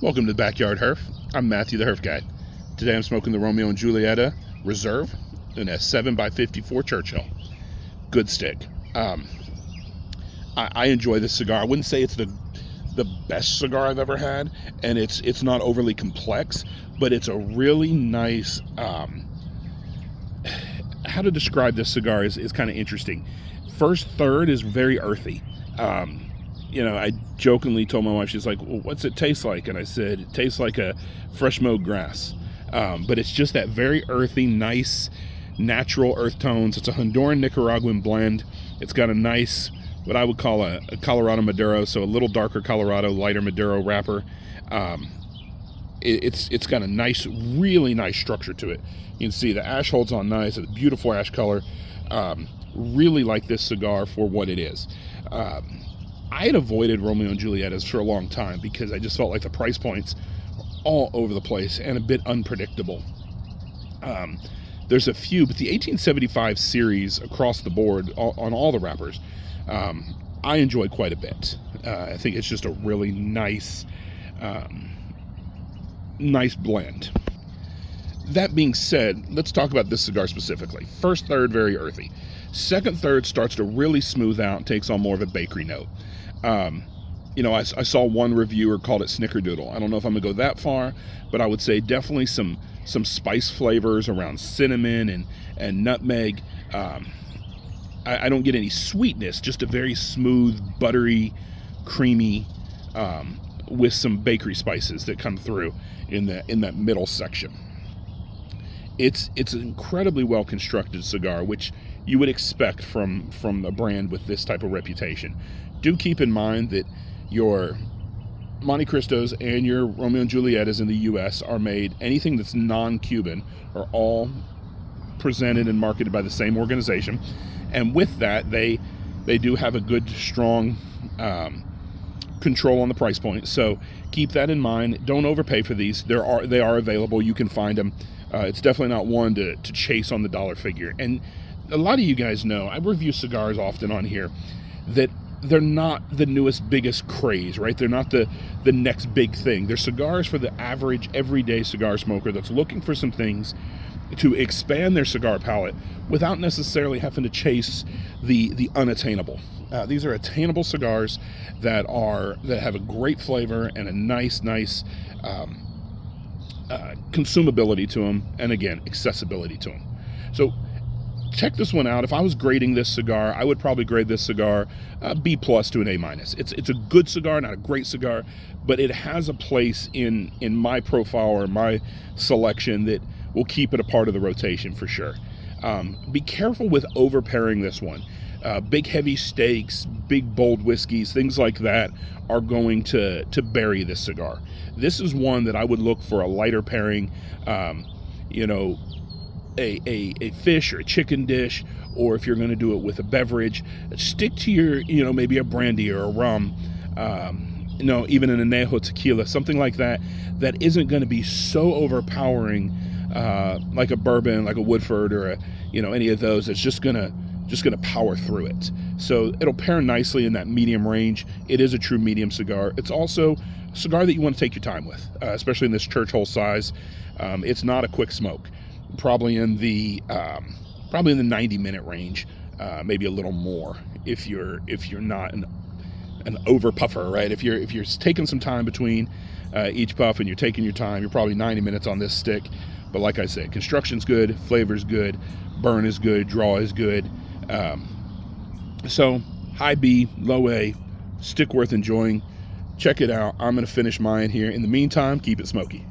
Welcome to the Backyard Herf. I'm Matthew the Herf Guy. Today I'm smoking the Romeo Y Julieta Reserve in a 7x54 Churchill. Good stick. I enjoy this cigar. I wouldn't say it's the best cigar I've ever had, and it's not overly complex, but it's a really nice. How to describe this cigar is kind of interesting. First third is very earthy. I jokingly told my wife, she's like, well, what's it taste like? And I said, it tastes like a fresh mowed grass. But it's just that very earthy, nice, natural earth tones. It's a Honduran Nicaraguan blend. It's got a nice, what I would call a Colorado Maduro, so a little darker Colorado, lighter Maduro wrapper. It's got a nice, really nice structure to it. You can see the ash holds on nice. It's a beautiful ash color. Really like this cigar for what it is. I had avoided Romeo and Julietas for a long time because I just felt like the price points all over the place and a bit unpredictable. There's a few, but the 1875 series across the board on all the wrappers, I enjoy quite a bit. I think it's just a really nice blend. That being said, let's talk about this cigar specifically. First third, very earthy. Second third starts to really smooth out and takes on more of a bakery note. I saw one reviewer called it snickerdoodle. I don't know if I'm gonna go that far, but I would say definitely some spice flavors around cinnamon and nutmeg. I don't get any sweetness, just a very smooth, buttery, creamy, with some bakery spices that come through in that middle section. It's an incredibly well constructed cigar, which you would expect from a brand with this type of reputation. Do keep in mind that your Monte Cristos and your Romeo and Julietas in the U.S. are made, anything that's non-Cuban are all presented and marketed by the same organization, and with that they do have a good, strong control on the price point. So keep that in mind. Don't overpay for these. They are available. You can find them. It's definitely not one to chase on the dollar figure. And a lot of you guys know, I review cigars often on here, that they're not the newest, biggest craze, right? They're not the next big thing. They're cigars for the average, everyday cigar smoker that's looking for some things to expand their cigar palette without necessarily having to chase the unattainable. These are attainable cigars that have a great flavor and a nice consumability to them, and again, accessibility to them. So check this one out. If I was grading this cigar, I would probably grade this cigar B+ to an A-. It's a good cigar, not a great cigar, but it has a place in my profile or my selection that will keep it a part of the rotation for sure. Be careful with over pairing this one. Big heavy steaks, big bold whiskeys, things like that are going to bury this cigar. This is one that I would look for a lighter pairing, a fish or a chicken dish, or if you're going to do it with a beverage, stick to your, maybe a brandy or a rum, even an anejo tequila, something like that isn't going to be so overpowering, like a bourbon, like a Woodford, or any of those. It's just gonna power through it. So it'll pair nicely in that medium range. It is a true medium cigar. It's also a cigar that you want to take your time with, especially in this Churchill size. It's not a quick smoke. Probably in the 90-minute range, maybe a little more if you're not an over puffer, right? If you're taking some time between each puff and you're taking your time, you're probably 90 minutes on this stick. But like I said, construction's good, flavor's good, burn is good, draw is good. So high B, low A, stick worth enjoying. Check it out. I'm going to finish mine here. In the meantime, keep it smoky.